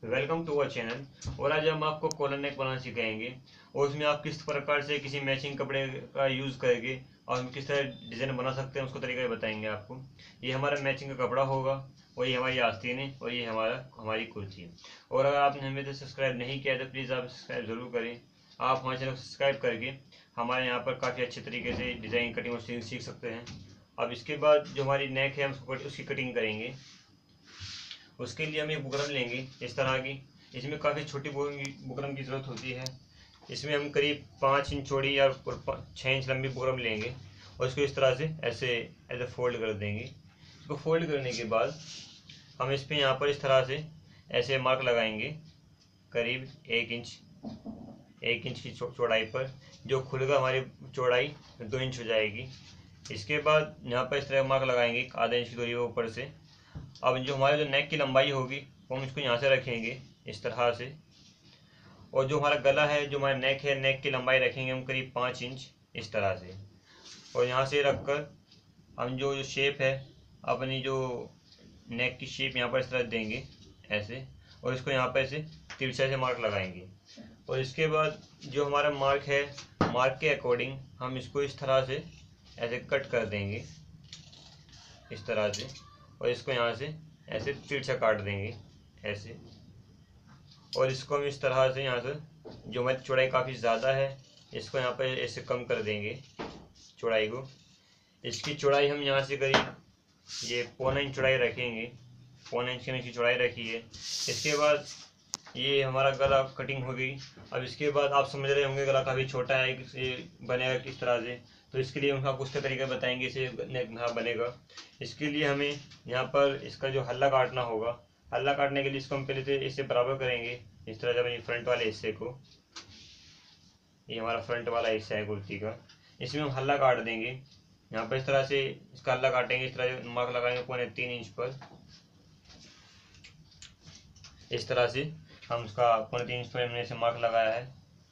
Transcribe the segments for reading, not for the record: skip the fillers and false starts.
Welcome to our channel. और आज हम आपको कॉलर नेक बनाना सिखाएंगे और उसमें आप किस प्रकार से किसी मैचिंग कपड़े का यूज़ करके और हम किस तरह डिज़ाइन बना सकते हैं उसको तरीका बताएंगे आपको। ये हमारा मैचिंग का कपड़ा होगा और ये हमारी आस्तीन है और ये हमारी कुर्ती है। और अगर आपने हमें तो सब्सक्राइब नहीं किया तो प्लीज़ आप सब्सक्राइब ज़रूर करें। आप हमारे चैनल को सब्सक्राइब करके हमारे यहाँ पर काफ़ी अच्छे तरीके से डिज़ाइन कटिंग और सीख सकते हैं। अब इसके बाद जो हमारी नेक है हम उसकी कटिंग करेंगे। उसके लिए हम एक बुकरम लेंगे इस तरह की। इसमें काफ़ी छोटी बुकरम की ज़रूरत होती है। इसमें हम करीब 5 इंच चौड़ी या 6 इंच लंबी बुकरम लेंगे और इसको इस तरह से ऐसे फोल्ड कर देंगे। इसको फोल्ड करने के बाद हम इस पर यहाँ पर इस तरह से ऐसे मार्क लगाएंगे करीब 1 इंच की चौड़ाई पर। जो खुलेगा हमारी चौड़ाई 2 इंच हो जाएगी। इसके बाद यहाँ पर इस तरह मार्क लगाएंगे आधा इंच की दूरी पर ऊपर से। अब जो हमारे जो नेक की लंबाई होगी वो हम इसको यहाँ से रखेंगे इस तरह से। और जो हमारा गला है, जो हमारा नेक है, नेक की लंबाई रखेंगे हम करीब 5 इंच इस तरह से। और यहाँ से रखकर हम जो शेप है अपनी जो नेक की शेप यहाँ पर इस तरह देंगे ऐसे। और इसको यहाँ पर ऐसे तिरछा से मार्क लगाएंगे। और इसके बाद जो हमारा मार्क है, मार्क के अकॉर्डिंग हम इसको इस तरह से ऐसे कट कर देंगे इस तरह से। और इसको यहाँ से ऐसे तिरछा काट देंगे ऐसे। और इसको हम इस तरह से यहाँ से, जो हमारी चौड़ाई काफ़ी ज़्यादा है, इसको यहाँ पर ऐसे कम कर देंगे चौड़ाई को। इसकी चौड़ाई हम यहाँ से करीब ये 1.25 इंच चौड़ाई रखेंगे। 1.25 इंच की इसकी चौड़ाई रखी है। इसके बाद ये हमारा गला कटिंग हो गई। अब इसके बाद आप समझ रहे होंगे गला काफ़ी छोटा है, ये बनेगा किस तरह से। तो इसके लिए हम आपको उसके तरीके बताएंगे इसे बनेगा। इसके लिए हमें यहाँ पर इसका जो हल्ला काटना होगा, हल्ला काटने के लिए इसको हम पहले तो इसे बराबर करेंगे इस तरह से अपने फ्रंट वाले हिस्से को। ये हमारा फ्रंट वाला हिस्सा है कुर्ती का, इसमें हम हल्ला काट देंगे। यहाँ पर इस तरह से इसका हल्ला काटेंगे, इस तरह से मार्क लगाएंगे 3.25 इंच पर इस तरह से। हम उसका 3.25 इंच पर हमने इसे मार्क लगाया है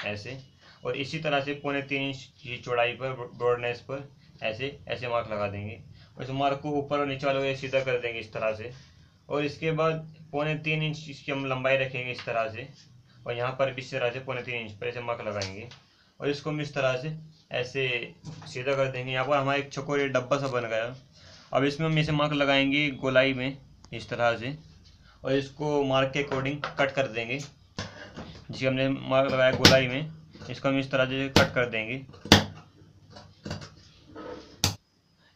ऐसे। और इसी तरह से 3.25 इंच की चौड़ाई पर ब्रॉडनेस पर ऐसे ऐसे मार्क लगा देंगे। और इस मार्क को ऊपर और नीचे वाले सीधा कर देंगे इस तरह से। और इसके बाद 3.25 इंच इसकी हम लंबाई रखेंगे इस तरह से। और यहाँ पर भी इस तरह से 3.25 इंच पर ऐसे मार्क लगाएंगे। और इसको हम इस तरह से ऐसे सीधा कर देंगे। यहाँ पर हमारा एक चौकोर डब्बा सा बन गया। अब इसमें हम इसे मार्क लगाएंगे गोलाई में इस तरह से। और इसको मार्क के अकॉर्डिंग कट कर देंगे। जिसे हमने मार्क लगाया गोलाई में, इसको हम इस तरह से कट कर देंगे।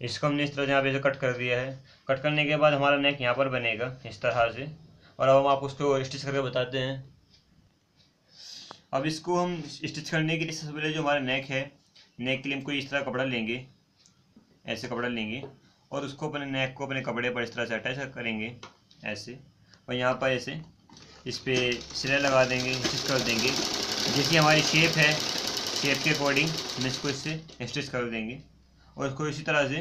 इसको हमने इस तरह से यहाँ पे से कट कर दिया है। कट करने के बाद हमारा नेक यहाँ पर बनेगा इस तरह से। और अब हम आप उसको स्टिच करके बताते हैं। अब इसको हम स्टिच करने के लिए सबसे पहले जो हमारा नेक है, नेक के लिए हम कोई इस तरह कपड़ा लेंगे, ऐसे कपड़ा लेंगे। और उसको अपने नेक को अपने कपड़े पर इस तरह से अटैच करेंगे ऐसे। और यहाँ पर ऐसे इस पर सिलाई लगा देंगे, स्टिच कर देंगे। जैसी हमारी शेप है, शेप के अकॉर्डिंग हम इसको इससे स्टिच कर देंगे। और इसको इसी तरह से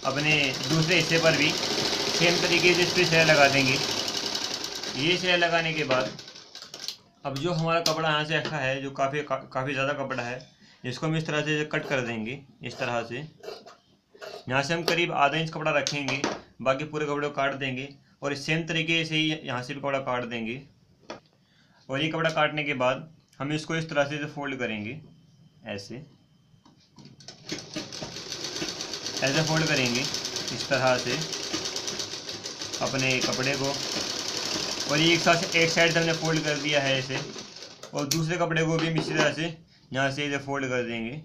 अपने दूसरे हिस्से पर भी सेम तरीके से इस पर सिलाई लगा देंगे। ये सिलाई लगाने के बाद अब जो हमारा कपड़ा यहाँ से रखा है, जो काफ़ी ज़्यादा कपड़ा है, इसको हम इस तरह से कट कर देंगे इस तरह से। यहाँ से हम करीब आधा इंच कपड़ा रखेंगे, बाकी पूरे कपड़े को काट देंगे। और इस सेम तरीके से ही यहाँ से भी कपड़ा काट देंगे। और ये कपड़ा काटने के बाद हम इसको इस तरह से फोल्ड करेंगे ऐसे ऐसे फोल्ड करेंगे इस तरह से अपने कपड़े को। और ये एक साइड से हमने फोल्ड कर दिया है ऐसे। और दूसरे कपड़े को भी हम इसी तरह से यहाँ से इसे फोल्ड कर देंगे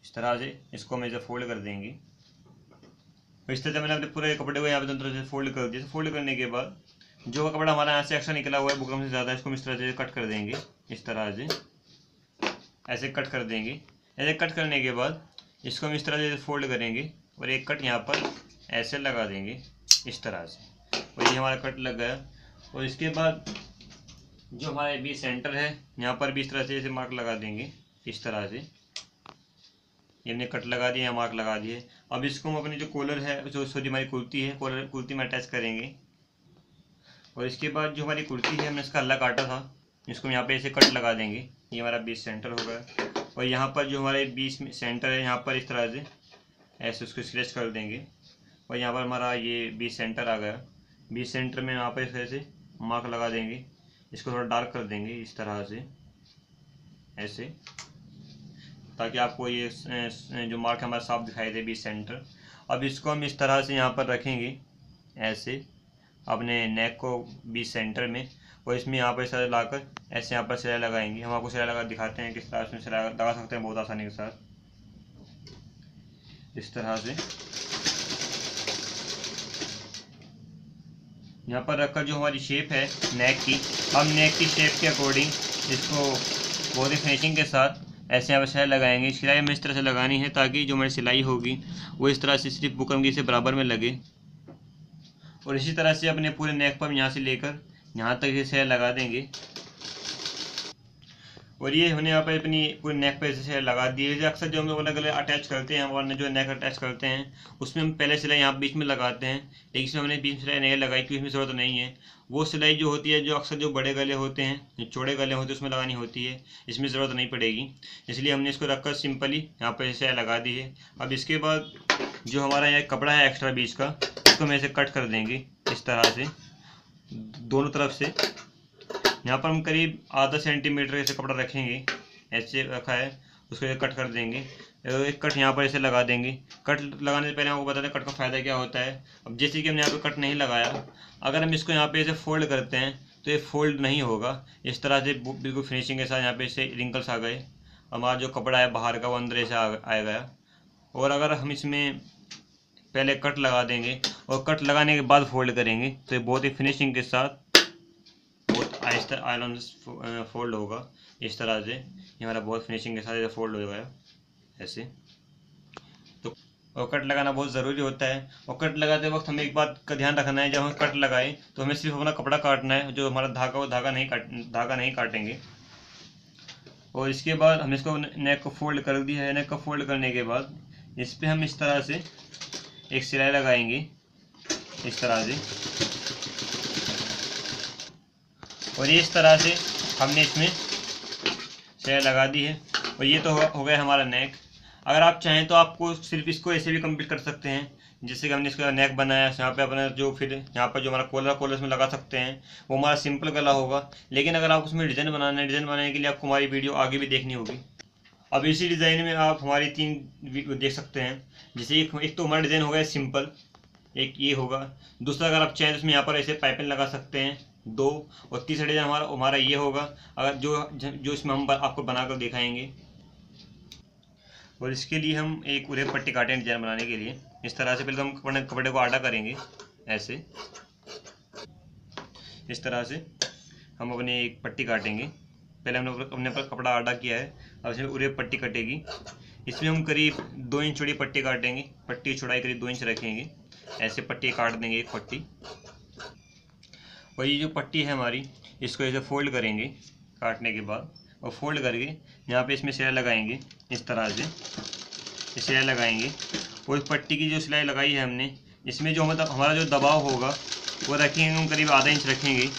इस तरह से। इसको हम इसे फोल्ड कर देंगे। तो इस तरह से मैंने अपने पूरे कपड़े को यहाँ पे दोनों तरह से फोल्ड कर दिया। फोल्ड करने के बाद जो कपड़ा हमारा यहाँ से एक्स्ट्रा निकला हुआ है बुकरम से ज़्यादा, इसको हम इस तरह से कट कर देंगे इस तरह से ऐसे कट कर देंगे। ऐसे कट करने के बाद इसको हम इस तरह से फोल्ड करेंगे और एक कट यहाँ पर ऐसे लगा देंगे इस तरह से। और ये हमारा कट लग गया। और इसके बाद जो हमारे बीच सेंटर है, यहाँ पर भी इस तरह से ऐसे मार्क लगा देंगे इस तरह से। ये हमने कट लगा दिया, मार्क लगा दिए। अब इसको हम अपनी जो कॉलर है, जो सॉरी हमारी कुर्ती है, कुर्ती में अटैच करेंगे। और इसके बाद जो हमारी कुर्ती है, हमने इसका हल्ला काटा था, इसको यहाँ पे ऐसे कट लगा देंगे। ये हमारा बीच सेंटर होगा। और यहाँ पर जो हमारे बीच में सेंटर है, यहाँ पर इस तरह से ऐसे उसको स्ट्रेच कर देंगे। और यहाँ पर हमारा ये बीच सेंटर आ गया। बीच सेंटर में यहाँ पर इस तरह से मार्क लगा देंगे। इसको थोड़ा डार्क कर देंगे इस तरह से, ऐसे, ताकि आपको ये जो मार्क हमारा साफ दिखाई दे बीच सेंटर। अब इसको हम इस तरह से यहाँ पर रखेंगे ऐसे अपने नेक को बीच सेंटर में, और इसमें यहाँ पर इस तरह लाकर ऐसे यहाँ पर सिलाई लगाएंगे। हम आपको सिलाई लगा दिखाते हैं किस तरह से सिलाई लगा सकते हैं बहुत आसानी के साथ, इस तरह से। यहाँ पर रखकर जो हमारी शेप है नेक की, हम नेक की शेप के अकॉर्डिंग इसको बहुत ही फिनिशिंग के साथ ऐसे यहाँ पर सिलाई लगाएंगे। सिलाई हमें इस तरह से लगानी है ताकि जो हमारी सिलाई होगी वो इस तरह से सिर्फ बुकरम की से बराबर में लगे। और इसी तरह से अपने पूरे नेक पर यहाँ से लेकर यहाँ तक ये सिलाई लगा देंगे। और ये हमने यहाँ पर अपनी पूरी नेक पे से लगा दी है। अक्सर जो हम लोग अलग अलग अटैच करते हैं और जो नेक अटैच करते हैं उसमें हम पहले सिलाई यहाँ बीच में लगाते हैं, लेकिन इसमें हमने बीच में सिलाई नहीं लगाई क्योंकि इसमें ज़रूरत नहीं है। वो सिलाई जो होती है जो अक्सर जो बड़े गले होते हैं, जो चौड़े गले होते हैं उसमें लगानी होती है, इसमें ज़रूरत नहीं पड़ेगी। इसलिए हमने इसको रखकर सिंपली यहाँ पर सिलाई लगा दी है। अब इसके बाद जो हमारा यहाँ कपड़ा है एक्स्ट्रा बीच का, इसको हम ऐसे कट कर देंगे इस तरह से दोनों तरफ से। यहाँ पर हम करीब आधा सेंटीमीटर ऐसे कपड़ा रखेंगे, ऐसे रखा है, उसको कट कर देंगे। एक कट यहाँ पर ऐसे लगा देंगे। कट लगाने से पहले आपको बता दें कट का फ़ायदा क्या होता है। अब जैसे कि हमने यहाँ पे कट नहीं लगाया, अगर हम इसको यहाँ पे ऐसे फोल्ड करते हैं तो ये फोल्ड नहीं होगा। इस तरह से बिल्कुल फिनिशिंग के साथ यहाँ पे ऐसे रिंकल्स आ गए, हमारा जो कपड़ा है बाहर का वो अंदर ऐसे आ गया। और अगर हम इसमें पहले कट लगा देंगे और कट लगाने के बाद फोल्ड करेंगे तो ये बहुत ही फिनिशिंग के साथ बहुत आहिस्ता आयरन फोल्ड होगा इस तरह से। ये हमारा बहुत फिनिशिंग के साथ ऐसे फोल्ड हो गया ऐसे। तो और कट लगाना बहुत ज़रूरी होता है। और कट लगाते वक्त हमें एक बात का ध्यान रखना है, जब हम कट लगाएं तो हमें सिर्फ अपना कपड़ा काटना है, जो हमारा धागा वो धागा नहीं काटेंगे। और इसके बाद हम इसको नेक को फोल्ड कर दिया है। नेक को फोल्ड करने के बाद इस पर हम इस तरह से एक सिलाई लगाएंगे इस तरह से, और ये इस तरह से हमने इसमें सिलाई लगा दी है। और ये तो हो गया हमारा नेक। अगर आप चाहें तो आपको सिर्फ इसको ऐसे भी कंप्लीट कर सकते हैं, जैसे कि हमने इसका नेक बनाया, यहाँ पे अपना जो फिर यहाँ पर जो हमारा कॉलर इसमें लगा सकते हैं, वो हमारा सिंपल गला होगा। लेकिन अगर आप उसमें डिज़ाइन बनाना है, डिज़ाइन बनाने के लिए आपको हमारी वीडियो आगे भी देखनी होगी। अब इसी डिज़ाइन में आप हमारी 3 वीडियो देख सकते हैं। जैसे एक तो हमारा डिज़ाइन होगा सिंपल, एक ये होगा। दूसरा अगर आप चाहें तो इसमें यहाँ पर ऐसे पाइपिंग लगा सकते हैं 2, और तीसरा डिज़ाइन हमारा ये होगा, अगर जो इसमें हम आपको बनाकर दिखाएंगे। और इसके लिए हम एक उरे पट्टी काटेंगे डिज़ाइन बनाने के लिए इस तरह से। पहले तो हम कपड़े को आड़ा करेंगे ऐसे, इस तरह से हम अपनी एक पट्टी काटेंगे। पहले हमने अपने पर कपड़ा आड़ा किया है, अब इसमें उरे पट्टी कटेगी। इसमें हम करीब 2 इंच चौड़ी पट्टी काटेंगे। पट्टी की चौड़ाई करीब 2 इंच रखेंगे, ऐसे पट्टी काट देंगे एक पट्टी। और ये जो पट्टी है हमारी, इसको ऐसे फोल्ड करेंगे काटने के बाद, और फोल्ड करके यहाँ पे इसमें सिलाई लगाएंगे इस तरह से, सिलाई लगाएंगे। और इस पट्टी की जो सिलाई लगाई है हमने, इसमें जो मतलब हमारा जो दबाव होगा वो रखेंगे हम करीब आधा इंच रखेंगे।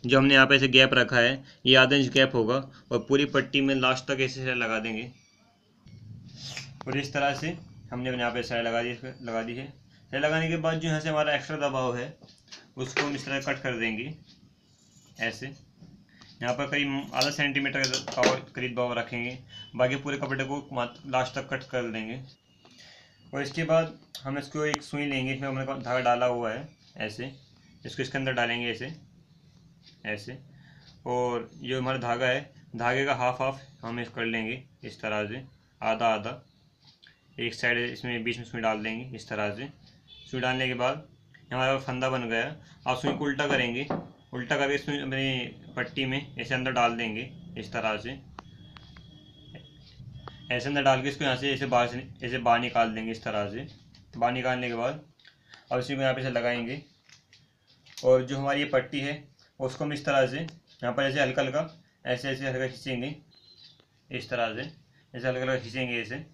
जो हमने यहाँ पे ऐसे गैप रखा है ये आधा इंच गैप होगा, और पूरी पट्टी में लास्ट तक ऐसे सिलाई लगा देंगे। और इस तरह से हमने यहाँ पे सिलाई लगा दी है। सिलाई लगाने के बाद जो यहाँ से हमारा एक्स्ट्रा दबाव है उसको हम इस तरह कट कर देंगे ऐसे। यहाँ पर करीब आधा सेंटीमीटर का करीब दबाव रखेंगे, बाकी पूरे कपड़े को लास्ट तक कट कर देंगे। और इसके बाद हम इसको एक सुई लेंगे, इसमें हमने धागा डाला हुआ है ऐसे, इसको इसके अंदर डालेंगे ऐसे। और जो हमारा धागा है, धागे का हाफ हम इस कर लेंगे इस तरह से, आधा एक साइड इसमें बीच में सुई डाल देंगे इस तरह से। सुई डालने के बाद हमारा फंदा बन गया। आप सुई को उल्टा करेंगे, उल्टा करके इसमें अपनी पट्टी में ऐसे अंदर डाल देंगे इस तरह से, ऐसे अंदर डाल के इसको यहाँ से ऐसे बाहर निकाल देंगे इस तरह से। बाहर निकालने के बाद अब इसी को यहाँ पे से लगाएंगे। और जो हमारी ये पट्टी है उसको हम इस तरह से यहाँ पर ऐसे हल्का ऐसे हल्का खींचेंगे इस तरह से, ऐसे हल्का खींचेंगे ऐसे।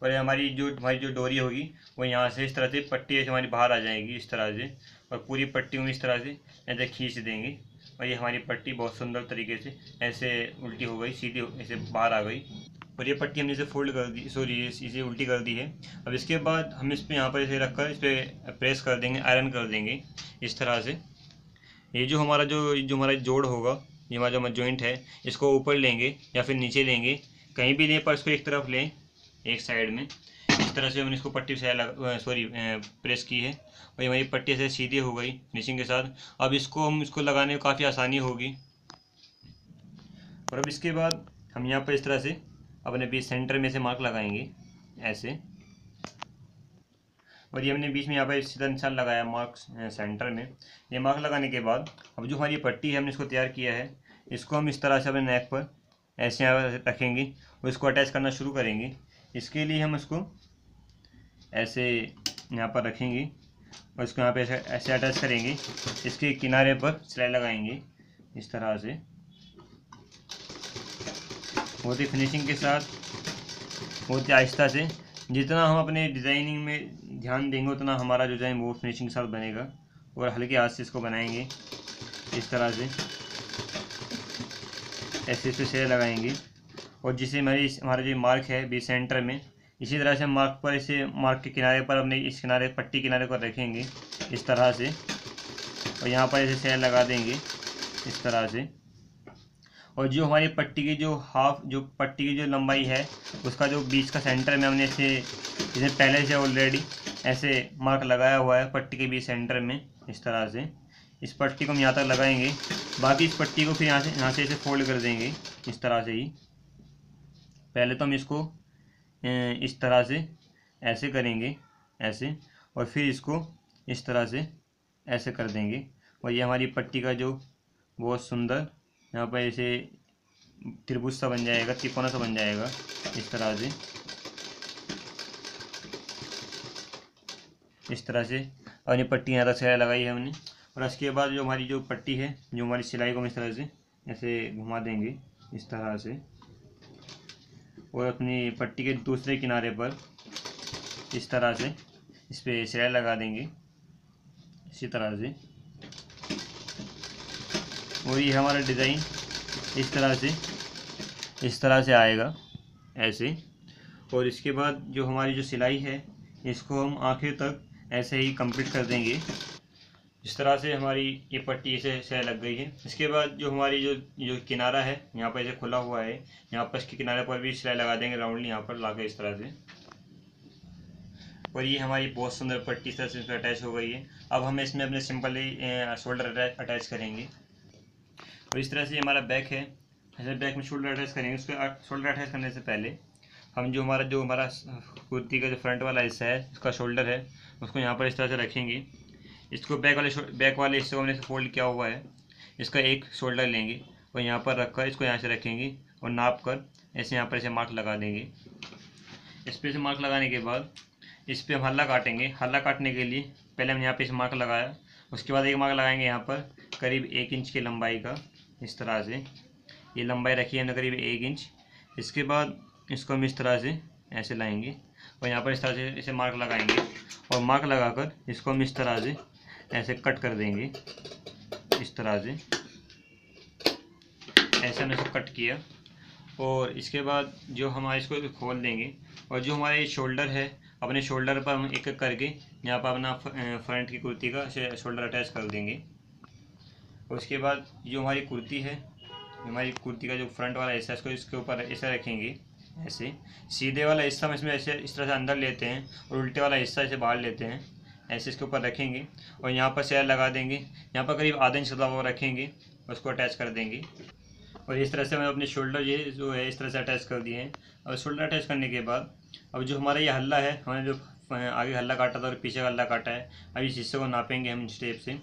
और हमारी जो डोरी होगी वो यहाँ से इस तरह से पट्टी ऐसे हमारी बाहर आ जाएगी इस तरह से, और पूरी पट्टी में इस तरह से ऐसे खींच देंगे। और ये हमारी पट्टी बहुत सुंदर तरीके से ऐसे उल्टी हो गई, सीधी ऐसे बाहर आ गई। और ये पट्टी हमने इसे फोल्ड कर दी, सॉरी इसे उल्टी कर दी है। अब इसके बाद हम इस पर यहाँ पर इसे रखकर इस पर प्रेस कर देंगे, आयरन कर देंगे इस तरह से। ये जो हमारा हमारा जोड़ होगा, ये हमारा जो जॉइंट है, इसको ऊपर लेंगे या फिर नीचे लेंगे, कहीं भी लें, पर इसको एक तरफ लें, एक साइड में। इस तरह से हमने इसको पट्टी से प्रेस की है और ये हमारी पट्टी से सीधी हो गई फिनिशिंग के साथ। अब इसको लगाने में काफ़ी आसानी होगी। और अब इसके बाद हम यहाँ पर इस तरह से अपने बीच सेंटर में से मार्क लगाएंगे ऐसे। और ये हमने बीच में यहाँ पर सीधा निशान लगाया मार्क सेंटर में। ये मार्क लगाने के बाद अब जो हमारी पट्टी है हमने इसको तैयार किया है, इसको हम इस तरह से अपने नेक पर ऐसे यहाँ रखेंगे और इसको अटैच करना शुरू करेंगे। इसके लिए हम इसको ऐसे यहाँ पर रखेंगे और इसको यहाँ पे ऐसे अटैच करेंगे। इसके किनारे पर सिलाई लगाएंगे इस तरह से, बहुत ही फिनिशिंग के साथ, बहुत ही आहिस्ता से। जितना हम अपने डिज़ाइनिंग में ध्यान देंगे उतना हमारा जो डिज़ाइन वो फिनिशिंग के साथ बनेगा। और हल्के हाथ से इसको बनाएंगे इस तरह से, ऐसे इस पर सिलाई लगाएंगे। और जिसे हमारा जो मार्क है बीच सेंटर में, इसी तरह से हम मार्क पर इसे मार्क के किनारे पर अपने इस किनारे पट्टी किनारे पर रखेंगे इस तरह से। और यहाँ पर इसे सिलाई लगा देंगे इस तरह से। और जो हमारी पट्टी की जो पट्टी की जो लंबाई है, उसका जो बीच का सेंटर में हमने इसे पहले से ऑलरेडी ऐसे मार्क लगाया हुआ है पट्टी के बीच सेंटर में इस तरह से। इस पट्टी को हम यहाँ तक लगाएंगे, बाकी इस पट्टी को फिर यहाँ से इसे फोल्ड कर देंगे इस तरह से ही। पहले तो हम इसको इस तरह से ऐसे करेंगे ऐसे, और फिर इसको इस तरह से ऐसे कर देंगे। और ये हमारी पट्टी का जो बहुत सुंदर यहाँ पर ऐसे त्रिभुज सा बन जाएगा, तिकोना सा बन जाएगा इस तरह से। इस तरह से और ये पट्टी यहाँ तक सिलाई लगाई है हमने। और इसके बाद जो हमारी जो पट्टी है, जो हमारी सिलाई को हम इस तरह से ऐसे घुमा देंगे इस तरह से। और अपनी पट्टी के दूसरे किनारे पर इस तरह से इस पर सिलाई लगा देंगे इसी तरह से। और ये हमारा डिज़ाइन इस तरह से आएगा ऐसे। और इसके बाद जो हमारी जो सिलाई है, इसको हम आखिर तक ऐसे ही कंप्लीट कर देंगे। इस तरह से हमारी ये पट्टी से सिलाई लग गई है। इसके बाद जो हमारी जो किनारा है, यहाँ पर ऐसे खुला हुआ है, यहाँ पर इसके किनारे पर भी सिलाई लगा देंगे राउंडली यहाँ पर लाकर इस तरह से। और ये हमारी बहुत सुंदर पट्टी इस तरह से अटैच हो गई है। अब हम इसमें अपने सिंपली शोल्डर अटैच करेंगे। और इस तरह से हमारा बैक है, ऐसे बैक में शोल्डर अटैच करेंगे। उसके शोल्डर अटैच करने से पहले हम जो हमारा कुर्ती का जो फ्रंट वाला हिस्सा है, उसका शोल्डर है, उसको यहाँ पर इस तरह से रखेंगे। इसको बैक वाले हिस्से को हमने फोल्ड किया हुआ है, इसका एक शोल्डर लेंगे और यहाँ पर रखकर इसको यहाँ से रखेंगे और नाप कर ऐसे यहाँ पर ऐसे मार्क लगा देंगे। इस पर से मार्क लगाने के बाद इस पर हम हल्ला काटेंगे। हल्ला काटने के लिए पहले हम यहाँ पे इसे मार्क लगाया, उसके बाद एक मार्क लगाएंगे यहाँ पर करीब 1 इंच की लंबाई का इस तरह से। ये लंबाई रखी है हमने करीब 1 इंच। इसके बाद इसको हम इस तरह से ऐसे लाएंगे और यहाँ पर इस तरह से इसे मार्क लगाएंगे और मार्क लगाकर इसको हम इस तरह से ऐसे कट कर देंगे इस तरह से। ऐसे हमने इसको कट किया। और इसके बाद जो हमारे इसको खोल देंगे और जो हमारे शोल्डर है, अपने शोल्डर पर हम एक एक करके यहाँ पर अपना फ्रंट की कुर्ती का शोल्डर अटैच कर देंगे। और उसके बाद जो हमारी कुर्ती है, हमारी कुर्ती का जो फ्रंट वाला हिस्सा, इसको इसके ऊपर ऐसे रखेंगे ऐसे। सीधे वाला हिस्सा हम इसमें ऐसे इस तरह से अंदर लेते हैं और उल्टे वाला हिस्सा ऐसे बाहर लेते हैं, ऐसे इसके ऊपर रखेंगे और यहाँ पर सिलाई लगा देंगे। यहाँ पर करीब आधा इंच दबा रखेंगे और उसको अटैच कर देंगे। और इस तरह से हमें अपने शोल्डर ये जो है इस तरह से अटैच कर दिए हैं। और शोल्डर अटैच करने के बाद अब जो हमारा ये हल्ला है, हमने जो आगे हल्ला काटा था और पीछे का हल्ला काटा है, अब इस हिस्से को नापेंगे हम इस टेप से।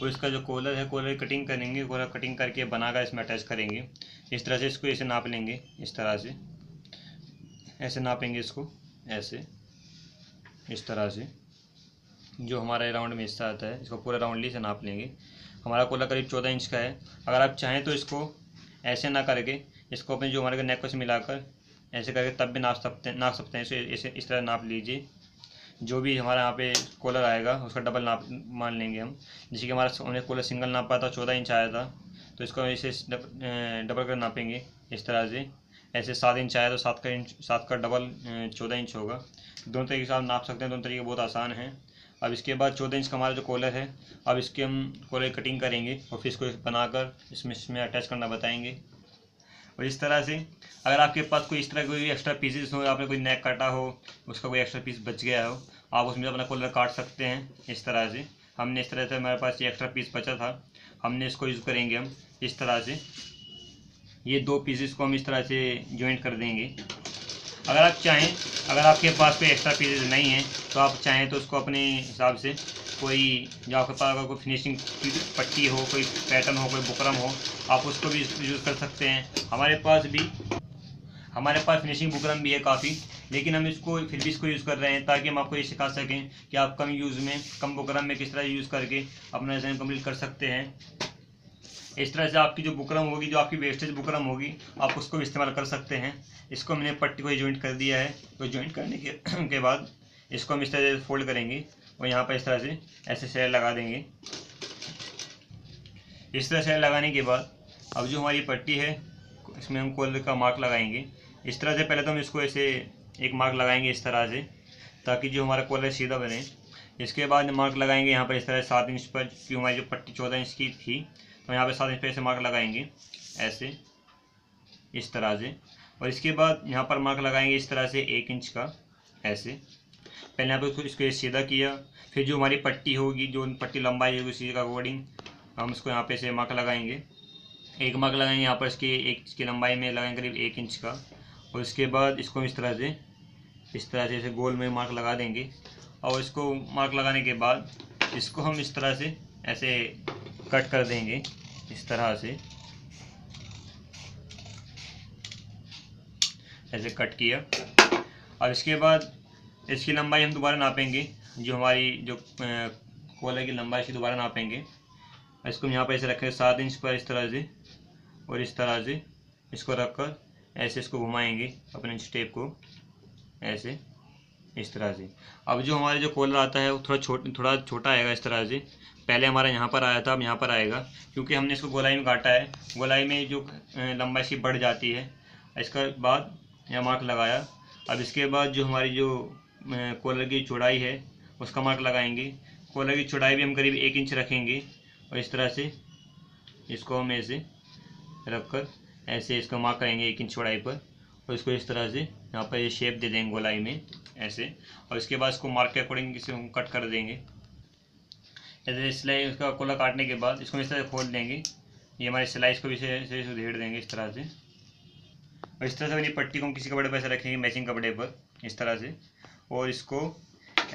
और इसका जो कॉलर है, कॉलर कटिंग करेंगे, कॉलर कटिंग करके बनाकर इसमें अटैच करेंगे इस तरह से। इसको ऐसे नाप लेंगे इस तरह से, ऐसे नापेंगे इसको ऐसे इस तरह से। जो हमारा राउंड में हिस्सा आता है, इसको पूरा राउंडली से नाप लेंगे। हमारा कॉलर करीब 14 इंच का है। अगर आप चाहें तो इसको ऐसे ना करके इसको अपने जो हमारे नेक से मिलाकर ऐसे करके तब भी नाप सकते हैं। इसे इस तरह नाप लीजिए। जो भी हमारा यहाँ पे कॉलर आएगा उसका डबल नाप मान लेंगे हम। जैसे कि हमने कॉलर सिंगल नापा था, 14 इंच आया था, तो इसको इसे डबल कर नापेंगे इस तरह से। ऐसे 7 इंच आया तो 7 का डबल 14 इंच होगा। दोनों तरीके से आप नाप सकते हैं, दोनों तरीके बहुत आसान हैं। अब इसके बाद 14 इंच का हमारा जो कॉलर है, अब इसकी हम कॉलर कटिंग करेंगे और फिर इसको बनाकर इसमें अटैच करना बताएंगे। और इस तरह से अगर आपके पास कोई इस तरह कोई एक्स्ट्रा पीसेस हो, आपने कोई नेक काटा हो, उसका कोई एक्स्ट्रा पीस बच गया हो, आप उसमें अपना कॉलर काट सकते हैं इस तरह से। हमने इस तरह से, हमारे पास ये एक्स्ट्रा पीस बचा था, हमने इसको यूज़ करेंगे हम इस तरह से। ये 2 पीसेस को हम इस तरह से जॉइंट कर देंगे। अगर आप चाहें, अगर आपके पास कोई एक्स्ट्रा पीसेस नहीं है तो आप चाहें तो उसको अपने हिसाब से कोई, जो आपके पास अगर कोई फिनिशिंग की पट्टी हो, कोई पैटर्न हो, कोई बुकरम हो, आप उसको भी यूज़ कर सकते हैं। हमारे पास फिनिशिंग बुकरम भी है काफ़ी, लेकिन हम इसको फिर भी इसको यूज़ कर रहे हैं ताकि हम आपको ये सिखा सकें कि आप कम यूज़ में, कम बुकरम में किस तरह यूज़ करके अपना डिज़ाइन कंप्लीट कर सकते हैं। इस तरह से आपकी जो बुकरम होगी, जो आपकी वेस्टेज बुकरम होगी, आप उसको भी इस्तेमाल कर सकते हैं। इसको मैंने पट्टी को जॉइंट कर दिया है, तो जॉइंट करने के बाद इसको हम इस तरह से फोल्ड करेंगे और यहाँ पर इस तरह से ऐसे सेल लगा देंगे। इस तरह सेल लगाने के बाद अब जो हमारी पट्टी है, इसमें हम कॉलर का मार्क लगाएंगे। इस तरह से पहले तो हम इसको ऐसे एक मार्क लगाएंगे इस तरह से, ताकि जो हमारा कॉलर सीधा बने। इसके बाद मार्क लगाएंगे यहाँ पर इस तरह 7 इंच पर, क्योंकि हमारी जो पट्टी 14 इंच की थी, तो यहाँ पे 7 इंच पे ऐसे मार्क लगाएंगे ऐसे इस तरह से। और इसके बाद यहाँ पर मार्क लगाएंगे इस तरह से 1 इंच का ऐसे। पहले यहाँ पे इसको सीधा किया, फिर जो हमारी पट्टी होगी, जो पट्टी लंबाई होगी उसी का अकॉर्डिंग हम इसको यहाँ पे से मार्क लगाएंगे। एक मार्क लगाएंगे यहाँ पर इसकी लंबाई में लगाएंगे करीब 1 इंच का। और इसके बाद इसको इस तरह से ऐसे गोल में मार्क लगा देंगे। और इसको मार्क लगाने के बाद इसको हम इस तरह से ऐसे कट कर देंगे इस तरह से, ऐसे कट किया। और इसके बाद इसकी लंबाई हम दोबारा नापेंगे, जो हमारी जो कॉलर की लंबाई से दोबारा नापेंगे। इसको यहाँ पर ऐसे रखेंगे 7 इंच पर इस तरह से, और इस तरह से इसको रखकर ऐसे इसको घुमाएंगे अपने स्टेप को ऐसे इस तरह से। अब जो हमारे जो कॉलर आता है वो थोड़ा छोटा आएगा इस तरह से। पहले हमारा यहाँ पर आया था, अब यहाँ पर आएगा, क्योंकि हमने इसको गोलाई में काटा है। गोलाई में जो लंबाई इसकी बढ़ जाती है। इसके बाद यहाँ मार्क लगाया। अब इसके बाद जो हमारी जो कॉलर की चौड़ाई है उसका मार्क लगाएंगे। कॉलर की चौड़ाई भी हम करीब 1 इंच रखेंगे, और इस तरह से इसको हम ऐसे रखकर ऐसे इसका मार्क करेंगे 1 इंच चौड़ाई पर, और इसको इस तरह से यहाँ पर ये शेप दे देंगे गोलाई में ऐसे। और इसके बाद इसको मार्क के अकॉर्डिंग इसे हम कट कर देंगे ऐसे। सिलाई उसका कॉलर काटने के बाद इसको इस तरह से खोल देंगे। ये हमारी सिलाई इसको भी ऐसे उधेड़ देंगे इस तरह से। और इस तरह से अपनी पट्टी को हम किसी कपड़े पर ऐसे रखेंगे, मैचिंग कपड़े पर इस तरह से। और इसको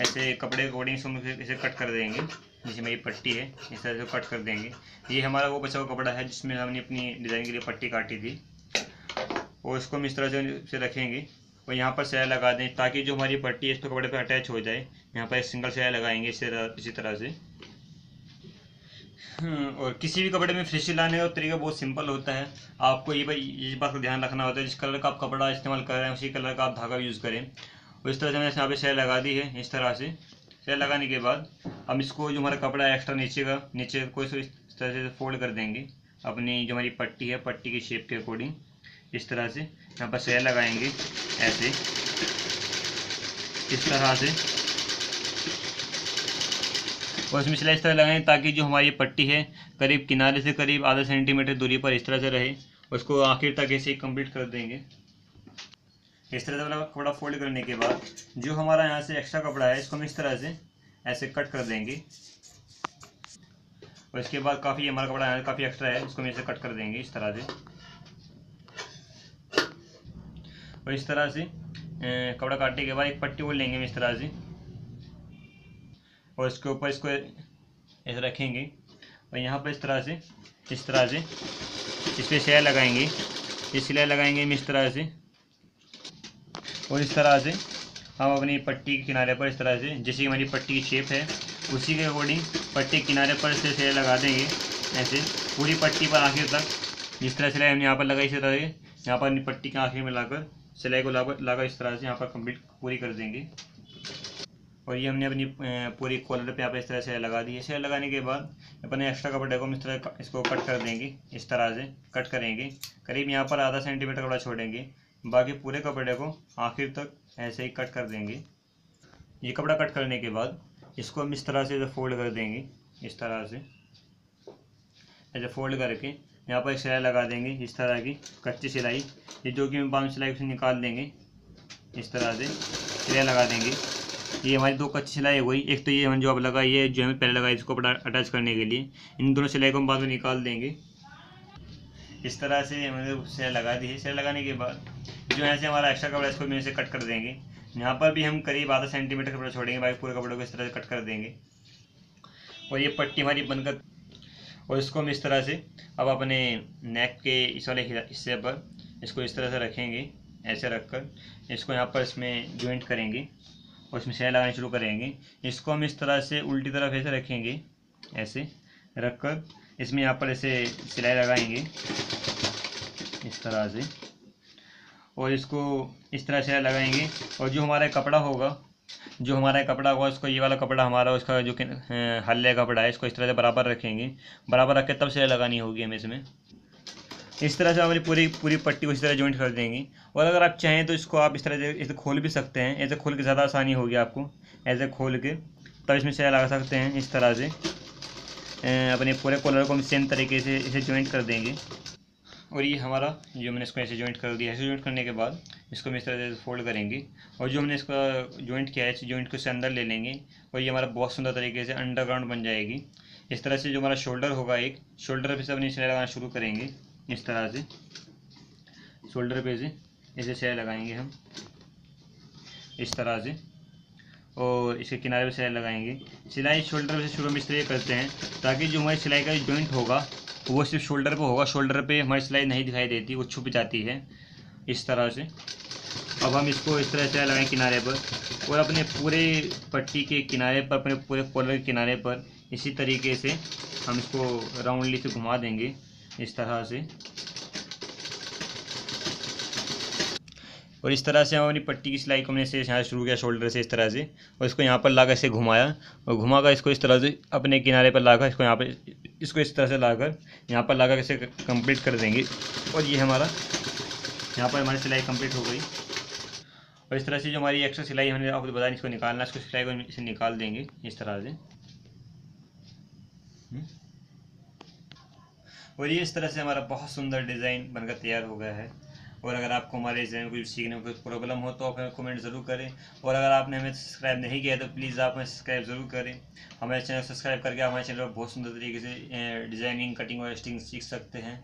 ऐसे कपड़े के अकॉर्डिंग इसे कट कर देंगे। जैसे मेरी पट्टी है इस तरह से कट कर देंगे। ये हमारा वो बचा हुआ कपड़ा है जिसमें हमने अपनी डिज़ाइन के लिए पट्टी काटी थी। और इसको हम इस तरह से रखेंगे और यहाँ पर सिलाई लगा दें, ताकि जो हमारी पट्टी है इस पर कपड़े पर अटैच हो जाए। यहाँ पर एक सिंगल सिलाई लगाएंगे इसी तरह से। और किसी भी कपड़े में फिनिशिंग लाने का तरीका बहुत सिंपल होता है। आपको ये बात का ध्यान रखना होता है, जिस कलर का आप कपड़ा इस्तेमाल कर रहे हैं उसी कलर का आप धागा यूज़ करें। और इस तरह से मैंने यहाँ पे सिलाई लगा दी है इस तरह से। सिलाई लगाने के बाद हम इसको, जो हमारा कपड़ा है एक्स्ट्रा नीचे को इस तरह से फोल्ड कर देंगे अपनी जो हमारी पट्टी है, पट्टी की शेप के अकॉर्डिंग इस तरह से। यहाँ पर सिलाई लगाएंगे ऐसे इस तरह से, और इसमें सिलाई इस तरह लगाएंगे ताकि जो हमारी पट्टी है करीब किनारे से करीब आधा सेंटीमीटर दूरी पर इस तरह से रहे। उसको आखिर तक ऐसे कंप्लीट कर देंगे। इस तरह से कपड़ा फोल्ड करने के बाद जो हमारा यहाँ से एक्स्ट्रा कपड़ा है इसको हम इस तरह से ऐसे कट कर देंगे। और इसके बाद काफ़ी हमारा कपड़ा यहाँ काफ़ी एक्स्ट्रा है, इसको हम ऐसे कट कर देंगे इस तरह से। और इस तरह से कपड़ा काटने के बाद एक पट्टी और लेंगे इस तरह से, और इसके ऊपर इसको ऐसे रखेंगे। और यहाँ पर इस तरह से इस पर सिलाई लगाएंगे। ये सिलाई लगाएंगे हम इस तरह से, और इस तरह से हम अपनी पट्टी के किनारे पर इस तरह से, जैसे हमारी पट्टी की शेप है उसी के अकॉर्डिंग पट्टी के किनारे पर से सिलाई लगा देंगे ऐसे पूरी पट्टी पर आखिर तक। जिस तरह सिलाई हमने यहाँ पर लगाई इसी तरह यहाँ पर पट्टी के आखिर में लाकर सिलाई को लाकर इस तरह से यहाँ पर कंप्लीट पूरी कर देंगे। और ये हमने अपनी पूरी कॉलर पे यहाँ पर इस तरह से लगा दी है। सिलाई लगाने के बाद अपने एक्स्ट्रा कपड़े को हम इस तरह इसको कट कर देंगे, इस तरह से कट करेंगे। करीब यहाँ पर आधा सेंटीमीटर कपड़ा छोड़ेंगे। बाकी पूरे कपड़े को आखिर तक ऐसे ही कट कर देंगे। ये कपड़ा कट करने के बाद इसको हम इस तरह से फोल्ड कर देंगे, इस तरह से ऐसे फोल्ड करके यहाँ पर एक सिलाई लगा देंगे, इस तरह की कच्ची सिलाई। ये जो कि हम बाद में सिलाई से निकाल देंगे, इस तरह से सिलाई लगा देंगे। ये हमारी दो कच्ची सिलाई हो गई। एक तो ये हमने जो अब लगाई है, जो हमें पहले लगाई इसको अटैच करने के लिए, इन दोनों सिलाई को हम बाद में निकाल देंगे। इस तरह से हमने सिलाई लगा दी है। सिलाई लगाने के बाद जो यहाँ से हमारा एक्स्ट्रा कपड़ा इसको भी से कट कर देंगे। यहाँ पर भी हम करीब आधा सेंटीमीटर कपड़ा छोड़ेंगे, बाकी पूरे कपड़े को इस तरह से कट कर देंगे। और ये पट्टी हमारी बनकर, और इसको हम इस तरह से अब अपने नेक के इस वाले हिस्से पर इसको इस तरह से रखेंगे। ऐसे रखकर इसको यहाँ पर इसमें जॉइंट करेंगे और इसमें सिलाई लगानी शुरू करेंगे। इसको हम इस तरह से उल्टी तरफ ऐसे रखेंगे, ऐसे रखकर इसमें यहाँ पर ऐसे सिलाई लगाएंगे इस तरह से, और इसको इस तरह सिलाई लगाएंगे। और जो हमारा कपड़ा होगा, उसको ये वाला कपड़ा हमारा, उसका जो हल्ले कपड़ा है, इसको इस तरह से बराबर रखेंगे। बराबर रख के तब सिलाई लगानी होगी हमें इसमें। इस तरह से हमारी पूरी पट्टी को इस तरह जॉइंट कर देंगे। और अगर आप चाहें तो इसको आप इस तरह से इसे खोल भी सकते हैं। ऐसे खोल के ज़्यादा आसानी होगी आपको, ऐसे खोल के तब इसमें सिलाई लगा सकते हैं। इस तरह से अपने पूरे कॉलर को हम सेम तरीके से इसे जॉइंट कर देंगे। और ये हमारा जो मैंने इसको ऐसे जॉइंट कर दिया, ऐसे जॉइंट करने के बाद इसको हम इस तरह से फोल्ड करेंगे। और जो हमने इसका जॉइंट किया है, इस जॉइंट को इससे अंदर ले लेंगे और ये हमारा बहुत सुंदर तरीके से अंडरग्राउंड बन जाएगी। इस तरह से जो हमारा शोल्डर होगा, एक शोल्डर पे से अपनी सिलाई लगाना शुरू करेंगे। इस तरह से शोल्डर पे से ऐसे सिलाई लगाएंगे हम इस तरह से, और इसके किनारे पे सिलाई लगाएंगे। सिलाई शोल्डर पे से शुरू में इस तरह करते हैं ताकि जो हमारी सिलाई का जॉइंट होगा वो सिर्फ शोल्डर पे होगा। शोल्डर पे हमारी सिलाई नहीं दिखाई देती, वो छुप जाती है इस तरह से। अब हम इसको इस तरह से लगाएं किनारे पर, और अपने पूरे पट्टी के किनारे पर, अपने पूरे कॉलर के किनारे पर इसी तरीके से हम इसको राउंडली से घुमा देंगे इस तरह से। और इस तरह से हम अपनी पट्टी की सिलाई को हमने से यहाँ शुरू किया शोल्डर से इस तरह से, और इसको यहाँ पर लाकर इसे घुमाया, और घुमाकर इसको इस तरह से अपने किनारे पर लाकर इसको यहाँ पर, इसको इस तरह से लाकर यहाँ पर लाकर इसे कंप्लीट कर देंगे। और ये हमारा यहाँ पर हमारी सिलाई कंप्लीट हो गई। और इस तरह से जो हमारी एक्स्ट्रा सिलाई हमने आपको बताया, इसको निकालना, इसको सिलाई को इसे निकाल देंगे इस तरह से। और ये इस तरह से हमारा बहुत सुंदर डिज़ाइन बनकर तैयार हो गया है। और अगर आपको हमारे डिज़ाइन को सीखने में कोई प्रॉब्लम हो तो आप हमें कमेंट ज़रूर करें। और अगर आपने हमें सब्सक्राइब नहीं किया तो प्लीज़ आप हमें सब्सक्राइब ज़रूर करें। हमारे चैनल सब्सक्राइब करके हमारे चैनल पर बहुत सुंदर तरीके से डिज़ाइनिंग, कटिंग और एडिटिंग सीख सकते हैं।